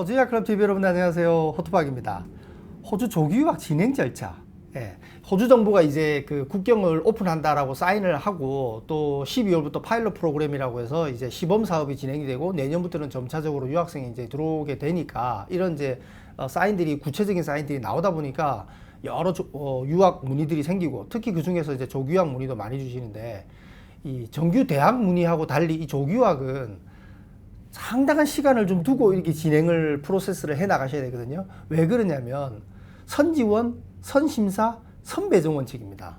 호주유학 클럽 TV 여러분 안녕하세요. 호토박입니다. 호주 조기 유학 진행 절차. 호주 정부가 이제 그 국경을 오픈한다라고 사인을 하고 또 12월부터 파일럿 프로그램이라고 해서 이제 시범 사업이 진행이 되고 내년부터는 점차적으로 유학생이 이제 들어오게 되니까 이런 이제 사인들이 구체적인 사인들이 나오다 보니까 여러 유학 문의들이 생기고 특히 그 중에서 이제 조기 유학 문의도 많이 주시는데 이 정규 대학 문의하고 달리 이 조기 유학은 상당한 시간을 좀 두고 이렇게 진행을 프로세스를 해 나가셔야 되거든요. 왜 그러냐면 선지원, 선심사, 선배정 원칙입니다.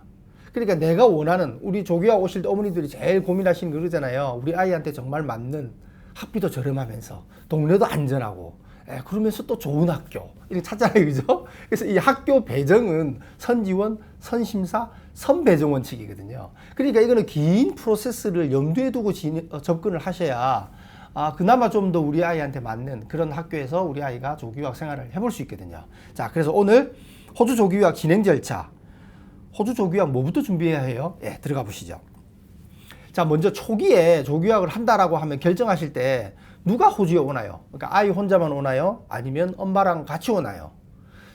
그러니까 내가 원하는 우리 조기학 오실 때 어머니들이 제일 고민하시는 거 그러잖아요. 우리 아이한테 정말 맞는 학비도 저렴하면서 동네도 안전하고 그러면서 또 좋은 학교 이렇게 찾잖아요. 그죠? 그래서 이 학교 배정은 선지원, 선심사, 선배정 원칙이거든요. 그러니까 이거는 긴 프로세스를 염두에 두고 접근을 하셔야 그나마 좀 더 우리 아이한테 맞는 그런 학교에서 우리 아이가 조기유학 생활을 해볼 수 있거든요. 자, 그래서 오늘 호주 조기유학 진행 절차, 호주 조기유학 뭐부터 준비해야 해요? 들어가 보시죠. 자, 먼저 초기에 조기유학을 한다라고 하면 결정하실 때 누가 호주에 오나요? 그러니까 아이 혼자만 오나요? 아니면 엄마랑 같이 오나요?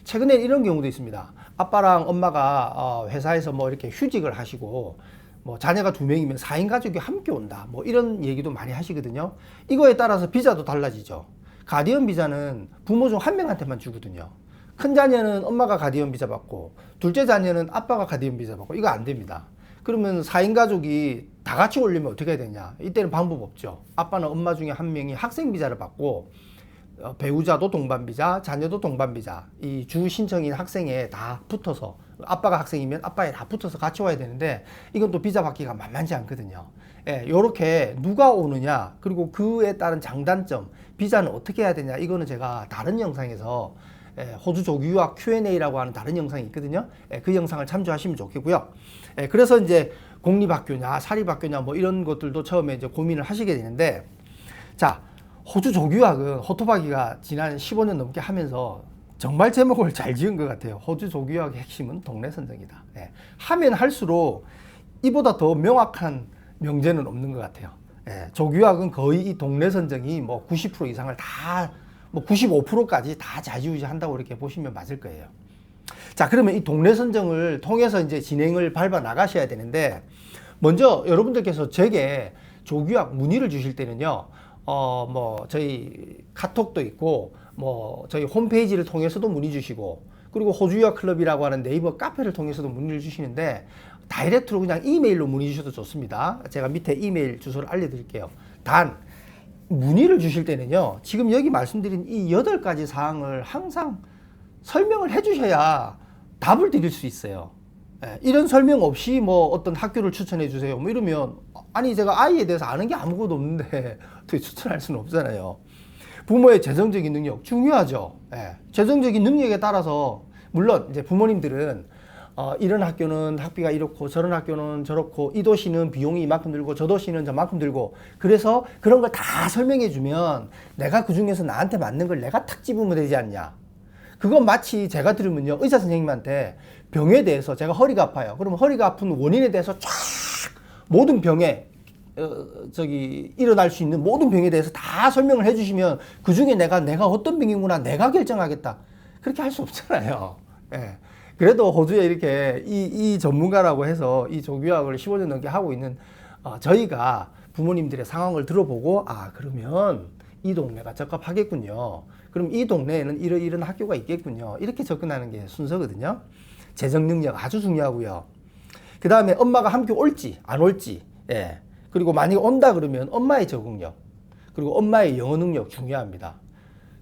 최근에 이런 경우도 있습니다. 아빠랑 엄마가 회사에서 뭐 이렇게 휴직을 하시고 뭐 자녀가 2명이면 4인 가족이 함께 온다. 뭐 이런 얘기도 많이 하시거든요. 이거에 따라서 비자도 달라지죠. 가디언 비자는 부모 중 한 명한테만 주거든요. 큰 자녀는 엄마가 가디언 비자 받고 둘째 자녀는 아빠가 가디언 비자 받고 이거 안 됩니다. 그러면 4인 가족이 다 같이 오려면 어떻게 해야 되냐? 이때는 방법 없죠. 아빠는 엄마 중에 한 명이 학생 비자를 받고 배우자도 동반 비자, 자녀도 동반 비자, 이 주 신청인 학생에 다 붙어서 아빠가 학생이면 아빠에 다 붙어서 같이 와야 되는데 이건 또 비자 받기가 만만치 않거든요. 요렇게 누가 오느냐 그리고 그에 따른 장단점, 비자는 어떻게 해야 되냐 이거는 제가 다른 영상에서 호주 조기 유학 Q&A라고 하는 다른 영상이 있거든요. 그 영상을 참조하시면 좋겠고요. 그래서 이제 공립학교냐 사립학교냐 뭐 이런 것들도 처음에 이제 고민을 하시게 되는데 자, 호주 조기유학은 호토박이가 지난 15년 넘게 하면서 정말 제목을 잘 지은 것 같아요. 호주 조기유학의 핵심은 동네 선정이다. 하면 할수록 이보다 더 명확한 명제는 없는 것 같아요. 조기유학은 거의 이 동네 선정이 뭐 90% 이상을 다, 뭐 95%까지 다 좌지우지한다고 이렇게 보시면 맞을 거예요. 자, 그러면 이 동네 선정을 통해서 이제 진행을 밟아 나가셔야 되는데 먼저 여러분들께서 제게 조기유학 문의를 주실 때는요. 뭐 저희 카톡도 있고 뭐 저희 홈페이지를 통해서도 문의 주시고 그리고 호주유학 클럽이라고 하는 네이버 카페를 통해서도 문의를 주시는데 다이렉트로 그냥 이메일로 문의 주셔도 좋습니다. 제가 밑에 이메일 주소를 알려드릴게요. 단 문의를 주실 때는요 지금 여기 말씀드린 이 8가지 사항을 항상 설명을 해 주셔야 답을 드릴 수 있어요. 이런 설명 없이 뭐 어떤 학교를 추천해 주세요 뭐 이러면 아니 제가 아이에 대해서 아는 게 아무것도 없는데 어떻게 추천할 수는 없잖아요. 부모의 재정적인 능력 중요하죠. 재정적인 능력에 따라서 물론 이제 부모님들은 이런 학교는 학비가 이렇고 저런 학교는 저렇고 이 도시는 비용이 이만큼 들고 저 도시는 저만큼 들고 그래서 그런 걸 다 설명해 주면 내가 그 중에서 나한테 맞는 걸 내가 탁 집으면 되지 않냐. 그건 마치 제가 들으면요 의사 선생님한테 병에 대해서 제가 허리가 아파요. 그러면 허리가 아픈 원인에 대해서 쫙 모든 병에 일어날 수 있는 모든 병에 대해서 다 설명을 해주시면 그 중에 내가 어떤 병이구나 내가 결정하겠다 그렇게 할 수 없잖아요. 그래도 호주에 이렇게 이 전문가라고 해서 이 조기유학을 15년 넘게 하고 있는 저희가 부모님들의 상황을 들어보고 그러면 이 동네가 적합하겠군요. 그럼 이 동네에는 이런 학교가 있겠군요. 이렇게 접근하는 게 순서거든요. 재정 능력 아주 중요하고요. 그 다음에 엄마가 함께 올지 안 올지 그리고 만약에 온다 그러면 엄마의 적응력 그리고 엄마의 영어 능력 중요합니다.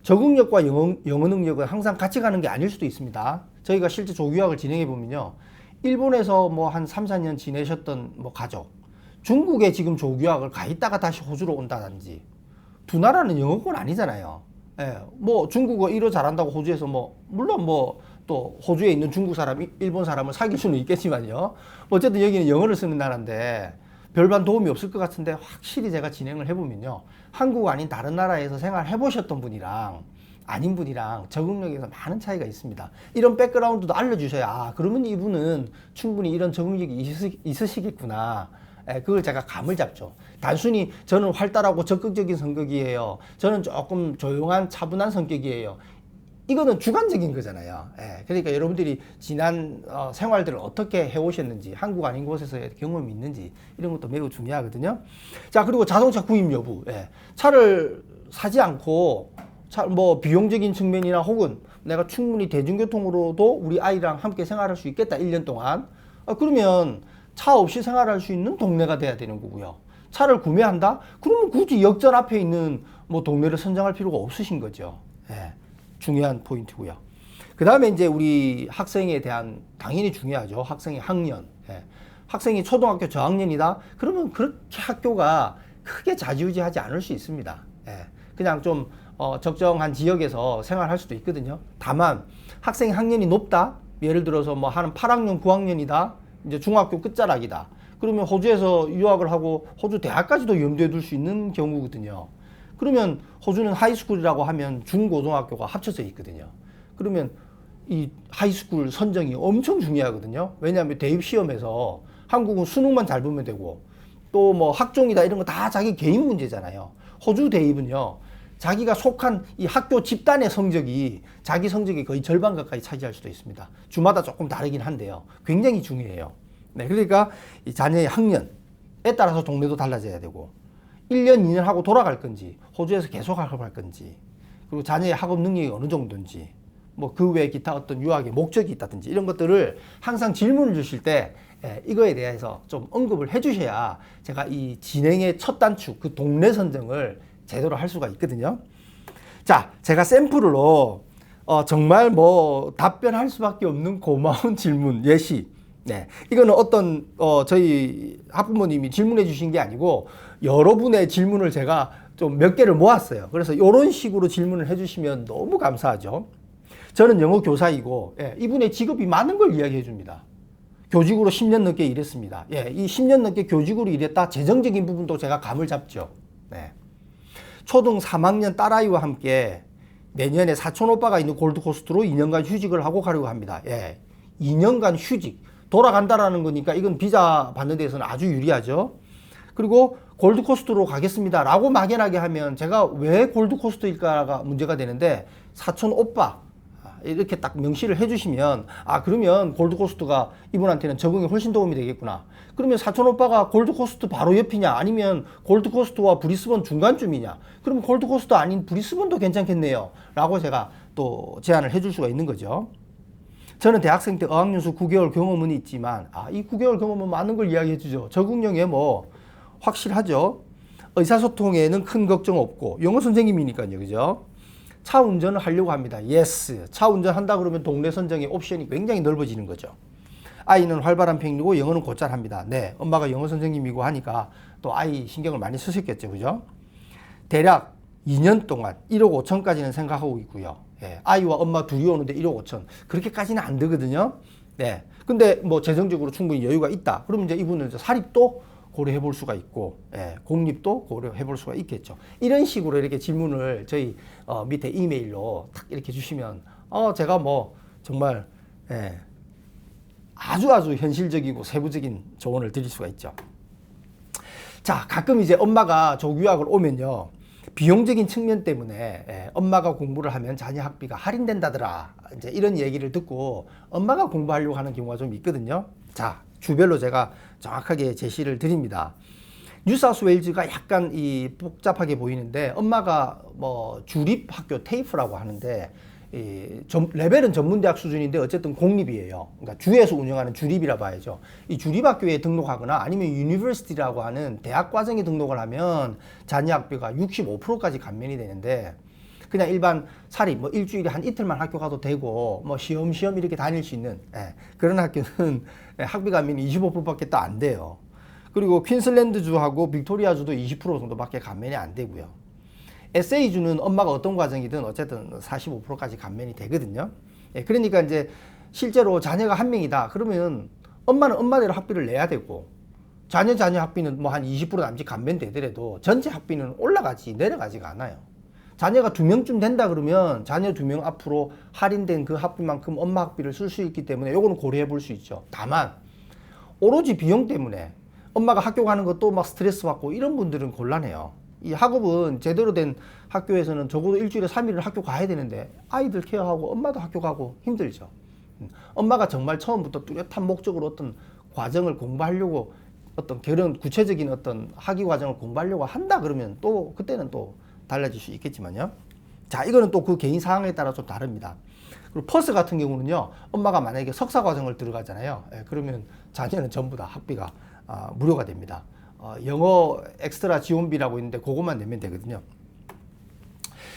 적응력과 영어 능력은 항상 같이 가는 게 아닐 수도 있습니다. 저희가 실제 조기유학을 진행해 보면요 일본에서 뭐 한 3, 4년 지내셨던 뭐 가족 중국에 지금 조기유학을 가 있다가 다시 호주로 온다든지 두 나라는 영어권 아니잖아요. 뭐 중국어 1호 잘한다고 호주에서 뭐 물론 뭐 또 호주에 있는 중국 사람, 일본 사람을 사귈 수는 있겠지만요. 어쨌든 여기는 영어를 쓰는 나라인데 별반 도움이 없을 것 같은데 확실히 제가 진행을 해보면요. 한국 아닌 다른 나라에서 생활해 보셨던 분이랑 아닌 분이랑 적응력에서 많은 차이가 있습니다. 이런 백그라운드도 알려주셔야 그러면 이분은 충분히 이런 적응력이 있으시겠구나 그걸 제가 감을 잡죠. 단순히 저는 활달하고 적극적인 성격이에요. 저는 조금 조용한 차분한 성격이에요. 이거는 주관적인 거잖아요. 그러니까 여러분들이 지난 생활들을 어떻게 해오셨는지, 한국 아닌 곳에서의 경험이 있는지 이런 것도 매우 중요하거든요. 자, 그리고 자동차 구입 여부. 차를 사지 않고 뭐 비용적인 측면이나 혹은 내가 충분히 대중교통으로도 우리 아이랑 함께 생활할 수 있겠다, 1년 동안. 그러면 차 없이 생활할 수 있는 동네가 돼야 되는 거고요. 차를 구매한다? 그러면 굳이 역전 앞에 있는 뭐 동네를 선정할 필요가 없으신 거죠. 중요한 포인트고요. 그 다음에 이제 우리 학생에 대한, 당연히 중요하죠. 학생의 학년. 학생이 초등학교 저학년이다? 그러면 그렇게 학교가 크게 좌지우지하지 않을 수 있습니다. 그냥 좀 적정한 지역에서 생활할 수도 있거든요. 다만 학생 학년이 높다? 예를 들어서 뭐 한 8학년, 9학년이다? 이제 중학교 끝자락이다. 그러면 호주에서 유학을 하고 호주 대학까지도 염두에 둘 수 있는 경우거든요. 그러면 호주는 하이스쿨이라고 하면 중고등학교가 합쳐져 있거든요. 그러면 이 하이스쿨 선정이 엄청 중요하거든요. 왜냐하면 대입시험에서 한국은 수능만 잘 보면 되고 또 뭐 학종이다 이런 거 다 자기 개인 문제잖아요. 호주 대입은요, 자기가 속한 이 학교 집단의 성적이 자기 성적의 거의 절반 가까이 차지할 수도 있습니다. 주마다 조금 다르긴 한데요. 굉장히 중요해요. 그러니까 이 자녀의 학년에 따라서 동네도 달라져야 되고 1년, 2년 하고 돌아갈 건지, 호주에서 계속 학업할 건지, 그리고 자녀의 학업 능력이 어느 정도인지, 뭐 그 외에 기타 어떤 유학의 목적이 있다든지 이런 것들을 항상 질문을 주실 때 이거에 대해서 좀 언급을 해 주셔야 제가 이 진행의 첫 단추, 그 동네 선정을 제대로 할 수가 있거든요. 자, 제가 샘플로 정말 뭐 답변할 수밖에 없는 고마운 질문, 예시. 이거는 어떤 저희 학부모님이 질문해 주신 게 아니고 여러분의 질문을 제가 좀 몇 개를 모았어요. 그래서 이런 식으로 질문을 해주시면 너무 감사하죠. 저는 영어 교사이고 이분의 직업이 많은 걸 이야기해 줍니다. 교직으로 10년 넘게 일했습니다. 이 10년 넘게 교직으로 일했다, 재정적인 부분도 제가 감을 잡죠. 초등 3학년 딸아이와 함께 내년에 사촌 오빠가 있는 골드코스트로 2년간 휴직을 하고 가려고 합니다. 2년간 휴직. 돌아간다라는 거니까 이건 비자 받는 데에서는 아주 유리하죠. 그리고 골드코스트로 가겠습니다 라고 막연하게 하면 제가 왜 골드코스트일까가 문제가 되는데, 사촌 오빠 이렇게 딱 명시를 해주시면 그러면 골드코스트가 이분한테는 적응에 훨씬 도움이 되겠구나. 그러면 사촌 오빠가 골드코스트 바로 옆이냐, 아니면 골드코스트와 브리스번 중간쯤이냐, 그러면 골드코스트 아닌 브리스번도 괜찮겠네요 라고 제가 또 제안을 해줄 수가 있는 거죠. 저는 대학생 때 어학연수 9개월 경험은 있지만 이 9개월 경험은 많은 걸 이야기해 주죠. 적응력에 뭐 확실하죠. 의사소통에는 큰 걱정 없고, 영어 선생님이니까요, 그죠? 차 운전을 하려고 합니다. 예스. 차 운전한다 그러면 동네 선정의 옵션이 굉장히 넓어지는 거죠. 아이는 활발한 편이고 영어는 곧잘 합니다. 엄마가 영어 선생님이고 하니까 또 아이 신경을 많이 쓰셨겠죠, 그죠? 대략 2년 동안 1억 5천까지는 생각하고 있고요. 아이와 엄마 둘이 오는데 1억 5천. 그렇게까지는 안 되거든요. 근데 뭐 재정적으로 충분히 여유가 있다. 그러면 이제 이분은 사립도 고려해 볼 수가 있고, 공립도 고려해 볼 수가 있겠죠. 이런 식으로 이렇게 질문을 저희 밑에 이메일로 탁 이렇게 주시면 제가 뭐 정말 아주 현실적이고 세부적인 조언을 드릴 수가 있죠. 자, 가끔 이제 엄마가 조교학을 오면요, 비용적인 측면 때문에 엄마가 공부를 하면 자녀 학비가 할인된다더라, 이제 이런 얘기를 듣고 엄마가 공부하려고 하는 경우가 좀 있거든요. 자, 주별로 제가 정확하게 제시를 드립니다. 뉴사우스웨일즈가 약간 복잡하게 보이는데, 엄마가 뭐 주립학교 테이프라고 하는데 레벨은 전문대학 수준인데 어쨌든 공립이에요. 그러니까 주에서 운영하는 주립이라 봐야죠. 이 주립학교에 등록하거나 아니면 유니버시티라고 하는 대학 과정에 등록을 하면 자녀 학비가 65%까지 감면이 되는데, 그냥 일반 사립 뭐 일주일에 한 이틀만 학교 가도 되고 뭐 시험시험 이렇게 다닐 수 있는 그런 학교는 학비 감면이 25%밖에 또 안 돼요. 그리고 퀸슬랜드주하고 빅토리아주도 20% 정도밖에 감면이 안 되고요. SA주는 엄마가 어떤 과정이든 어쨌든 45%까지 감면이 되거든요. 그러니까 이제 실제로 자녀가 한 명이다 그러면 엄마는 엄마대로 학비를 내야 되고, 자녀 학비는 뭐 한 20% 남짓 감면되더라도 전체 학비는 올라가지 내려가지가 않아요. 자녀가 2명쯤 된다 그러면 자녀 2명 앞으로 할인된 그 학비만큼 엄마 학비를 쓸 수 있기 때문에 요거는 고려해 볼 수 있죠. 다만 오로지 비용 때문에 엄마가 학교 가는 것도 막 스트레스 받고 이런 분들은 곤란해요. 이 학업은 제대로 된 학교에서는 적어도 일주일에 3일은 학교 가야 되는데 아이들 케어하고 엄마도 학교 가고 힘들죠. 엄마가 정말 처음부터 뚜렷한 목적으로 어떤 과정을 공부하려고 어떤 그런 구체적인 어떤 학위 과정을 공부하려고 한다 그러면 또 그때는 또 달라질 수 있겠지만요. 자, 이거는 또 그 개인 상황에 따라 좀 다릅니다. 그리고 퍼스 같은 경우는요, 엄마가 만약에 석사 과정을 들어가잖아요. 그러면 자녀는 전부 다 학비가 무료가 됩니다. 영어 엑스트라 지원비라고 있는데 그것만 내면 되거든요.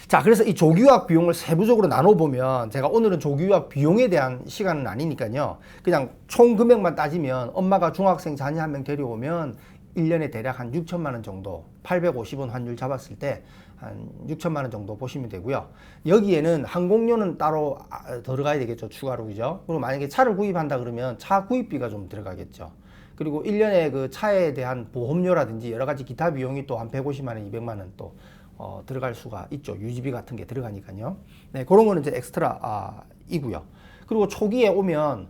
자, 그래서 이 조기유학 비용을 세부적으로 나눠보면, 제가 오늘은 조기유학 비용에 대한 시간은 아니니까요. 그냥 총 금액만 따지면 엄마가 중학생 자녀 한 명 데려오면 1년에 대략 한 6천만 원 정도, 850원 환율 잡았을 때 한 6천만 원 정도 보시면 되고요. 여기에는 항공료는 따로 들어가야 되겠죠. 추가로, 그죠? 그리고 만약에 차를 구입한다 그러면 차 구입비가 좀 들어가겠죠. 그리고 1년에 그 차에 대한 보험료라든지 여러 가지 기타 비용이 또 한 150만 원, 200만 원 또 들어갈 수가 있죠. 유지비 같은 게 들어가니까요. 네, 그런 거는 이제 엑스트라 이고요. 그리고 초기에 오면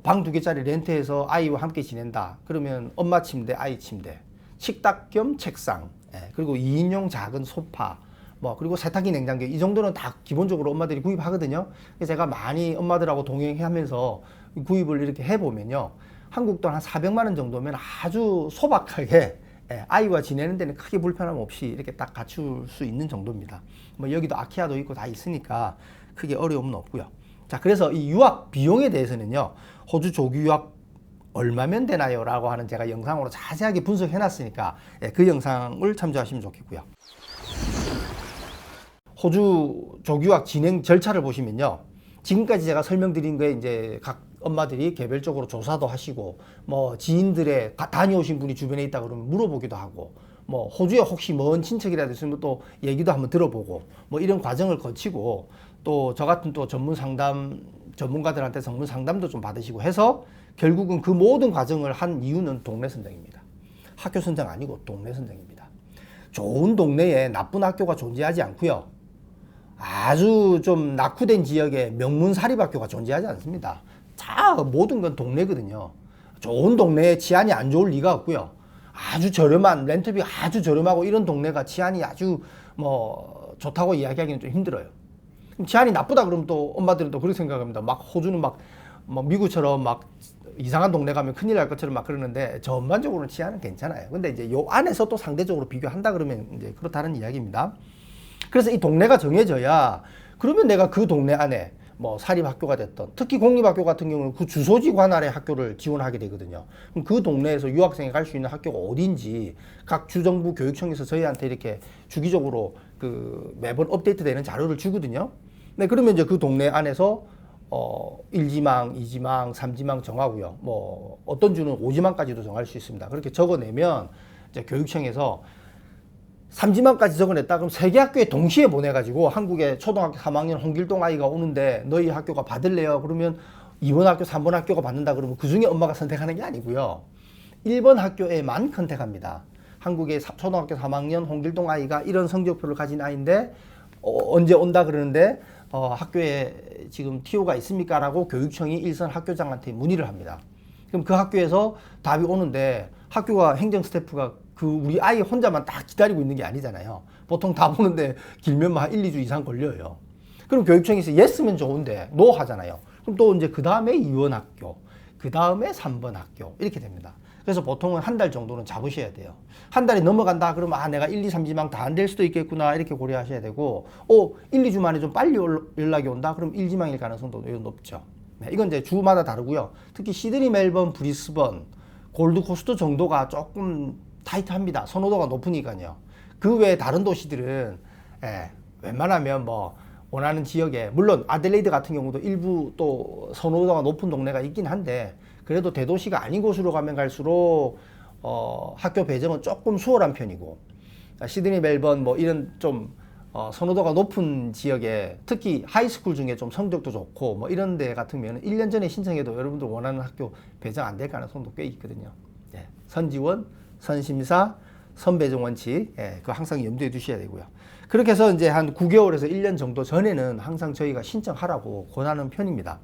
방 2개짜리 렌트해서 아이와 함께 지낸다. 그러면 엄마 침대, 아이 침대, 식탁 겸 책상, 그리고 2인용 작은 소파, 그리고 세탁기, 냉장고, 이 정도는 다 기본적으로 엄마들이 구입하거든요. 그래서 제가 많이 엄마들하고 동행하면서 구입을 이렇게 해보면요. 한국 돈 한 400만 원 정도면 아주 소박하게 아이와 지내는 데는 크게 불편함 없이 이렇게 딱 갖출 수 있는 정도입니다. 여기도 아키아도 있고 다 있으니까 크게 어려움은 없고요. 자, 그래서 이 유학 비용에 대해서는요, 호주 조기 유학 얼마면 되나요? 라고 하는 제가 영상으로 자세하게 분석해 놨으니까 그 영상을 참조하시면 좋겠고요. 호주 조기 유학 진행 절차를 보시면요, 지금까지 제가 설명드린 거에 이제 각 엄마들이 개별적으로 조사도 하시고, 지인들의 다녀오신 분이 주변에 있다 그러면 물어보기도 하고, 호주에 혹시 먼 친척이라도 있으면 또 얘기도 한번 들어보고, 이런 과정을 거치고, 또 저 같은 또 전문가들한테 전문 상담도 좀 받으시고 해서 결국은 그 모든 과정을 한 이유는 동네 선정입니다. 학교 선정 아니고 동네 선정입니다. 좋은 동네에 나쁜 학교가 존재하지 않고요. 아주 좀 낙후된 지역에 명문 사립학교가 존재하지 않습니다. 다 모든 건 동네거든요. 좋은 동네에 치안이 안 좋을 리가 없고요. 아주 저렴한, 렌트비가 아주 저렴하고 이런 동네가 치안이 아주 좋다고 이야기하기는 좀 힘들어요. 그럼 치안이 나쁘다 그러면 또 엄마들은 또 그렇게 생각합니다. 막 호주는 막 미국처럼 막 이상한 동네 가면 큰일 날 것처럼 막 그러는데 전반적으로는 치안은 괜찮아요. 근데 이제 요 안에서 또 상대적으로 비교한다 그러면 이제 그렇다는 이야기입니다. 그래서 이 동네가 정해져야, 그러면 내가 그 동네 안에 사립학교가 됐던, 특히 공립학교 같은 경우는 그 주소지 관할의 학교를 지원하게 되거든요. 그럼 그 동네에서 유학생이 갈 수 있는 학교가 어딘지 각 주정부 교육청에서 저희한테 이렇게 주기적으로 그 매번 업데이트되는 자료를 주거든요. 네, 그러면 이제 그 동네 안에서 1지망, 2지망, 3지망 정하고요. 어떤 주는 5지망까지도 정할 수 있습니다. 그렇게 적어내면 이제 교육청에서 3지망까지 적어냈다 그럼 3개 학교에 동시에 보내가지고, 한국에 초등학교 3학년 홍길동 아이가 오는데 너희 학교가 받을래요? 그러면 2번 학교, 3번 학교가 받는다 그러면 그 중에 엄마가 선택하는 게 아니고요. 1번 학교에만 선택합니다. 한국의 초등학교 3학년 홍길동 아이가 이런 성적표를 가진 아이인데 언제 온다 그러는데 학교에 지금 TO가 있습니까? 라고 교육청이 일선 학교장한테 문의를 합니다. 그럼 그 학교에서 답이 오는데, 학교가 행정 스태프가 그 우리 아이 혼자만 딱 기다리고 있는 게 아니잖아요. 보통 다 보는데 길면 한 1, 2주 이상 걸려요. 그럼 교육청에서 예스면 좋은데 노 하잖아요. 그럼 또 이제 그 다음에 2번 학교, 그 다음에 3번 학교 이렇게 됩니다. 그래서 보통은 한 달 정도는 잡으셔야 돼요. 한 달이 넘어간다 그러면 내가 1, 2, 3지망 다 안 될 수도 있겠구나 이렇게 고려하셔야 되고, 1, 2주 만에 좀 빨리 연락이 온다 그럼 1지망일 가능성도 높죠. 네, 이건 이제 주마다 다르고요. 특히 시드니, 멜번, 브리스번, 골드코스트 정도가 조금 타이트합니다. 선호도가 높으니까요. 그 외에 다른 도시들은 웬만하면 원하는 지역에, 물론 아들레이드 같은 경우도 일부 또 선호도가 높은 동네가 있긴 한데, 그래도 대도시가 아닌 곳으로 가면 갈수록 학교 배정은 조금 수월한 편이고, 시드니, 멜번 이런 좀 선호도가 높은 지역에 특히 하이스쿨 중에 좀 성적도 좋고 이런 데 같으면 1년 전에 신청해도 여러분들 원하는 학교 배정 안 될 가능성도 꽤 있거든요. 선지원, 선심사, 선배정 원칙, 그거 항상 염두에 두셔야 되고요. 그렇게 해서 이제 한 9개월에서 1년 정도 전에는 항상 저희가 신청하라고 권하는 편입니다.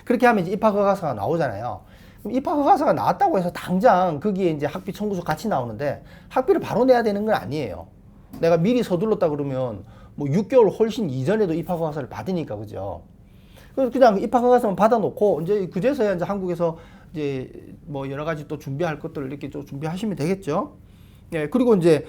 그렇게 하면 이제 입학허가서가 나오잖아요. 그럼 입학 허가서가 나왔다고 해서 당장 거기에 이제 학비 청구서 같이 나오는데 학비를 바로 내야 되는 건 아니에요. 내가 미리 서둘렀다 그러면 뭐 6개월 훨씬 이전에도 입학 허가서를 받으니까, 그죠? 그래서 그냥 입학 허가서만 받아놓고 이제 그제서야 이제 한국에서 이제 뭐 여러 가지 또 준비할 것들을 이렇게 좀 준비하시면 되겠죠. 예, 그리고 이제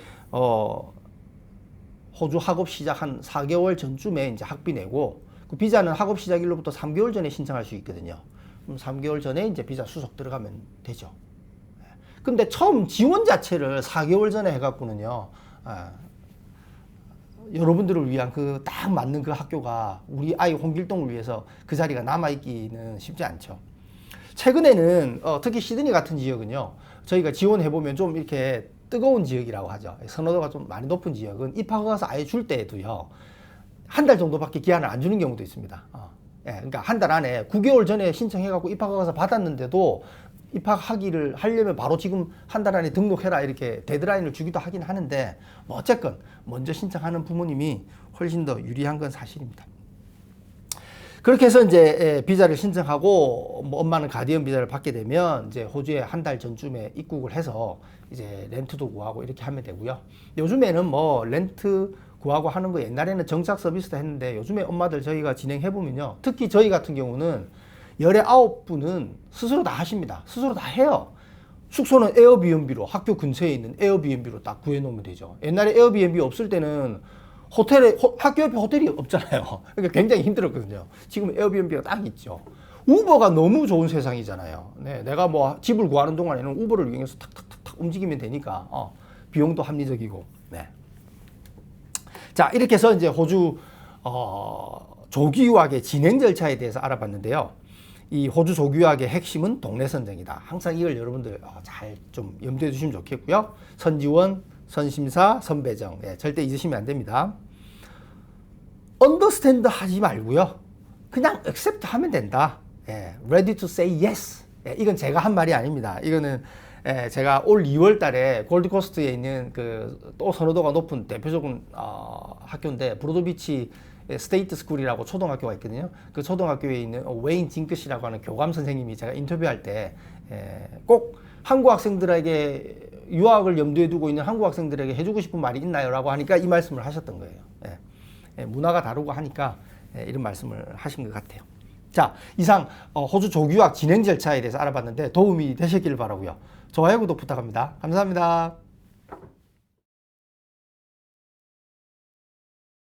호주 학업 시작 한 4개월 전쯤에 이제 학비 내고, 그 비자는 학업 시작일로부터 3개월 전에 신청할 수 있거든요. 그럼 3개월 전에 이제 비자 수속 들어가면 되죠. 근데 처음 지원 자체를 4개월 전에 해갖고는요, 여러분들을 위한 그 딱 맞는 그 학교가 우리 아이 홍길동을 위해서 그 자리가 남아있기는 쉽지 않죠. 최근에는 특히 시드니 같은 지역은요, 저희가 지원해보면 좀 이렇게 뜨거운 지역이라고 하죠. 선호도가 좀 많이 높은 지역은 입학 허가서 아예 줄 때에도요, 한 달 정도밖에 기한을 안 주는 경우도 있습니다. 예, 그러니까 한 달 안에 9개월 전에 신청해갖고 입학 허가서 받았는데도 입학하기를 하려면 바로 지금 한 달 안에 등록해라 이렇게 데드라인을 주기도 하긴 하는데, 뭐 어쨌건 먼저 신청하는 부모님이 훨씬 더 유리한 건 사실입니다. 그렇게 해서 이제 비자를 신청하고 뭐 엄마는 가디언 비자를 받게 되면 이제 호주에 한 달 전쯤에 입국을 해서 이제 렌트도 구하고 이렇게 하면 되고요. 요즘에는 뭐 렌트 구하고 하는 거 옛날에는 정착 서비스도 했는데 요즘에 엄마들 저희가 진행해 보면요, 특히 저희 같은 경우는 19분은 스스로 다 하십니다. 스스로 다 해요. 숙소는 에어비앤비로, 학교 근처에 있는 에어비앤비로 딱 구해 놓으면 되죠. 옛날에 에어비앤비 없을 때는 학교 옆에 호텔이 없잖아요. 그러니까 굉장히 힘들었거든요. 지금 에어비앤비가 딱 있죠. 우버가 너무 좋은 세상이잖아요. 네, 내가 뭐 집을 구하는 동안에는 우버를 이용해서 탁탁탁탁 움직이면 되니까 비용도 합리적이고. 네. 자, 이렇게 해서 이제 호주 조기 유학의 진행 절차에 대해서 알아봤는데요. 이 호주 조기 유학의 핵심은 동네 선정이다. 항상 이걸 여러분들 잘 좀 염두에 두시면 좋겠고요. 선지원, 선심사, 선배정. 예, 절대 잊으시면 안 됩니다. understand 하지 말고요, 그냥 accept 하면 된다. 예, ready to say yes. 예, 이건 제가 한 말이 아닙니다. 이거는 제가 올 2월 달에 골드코스트에 있는 그 또 선호도가 높은 대표적인 학교인데, 브로드비치 스테이트 스쿨이라고 초등학교가 있거든요. 그 초등학교에 있는 웨인 징크시라고 하는 교감 선생님이 제가 인터뷰할 때 꼭 한국 학생들에게, 유학을 염두에 두고 있는 한국 학생들에게 해주고 싶은 말이 있나요? 라고 하니까 이 말씀을 하셨던 거예요. 문화가 다르고 하니까 이런 말씀을 하신 것 같아요. 자, 이상 호주 조기 유학 진행 절차에 대해서 알아봤는데 도움이 되셨기를 바라고요. 좋아요, 구독 부탁합니다. 감사합니다.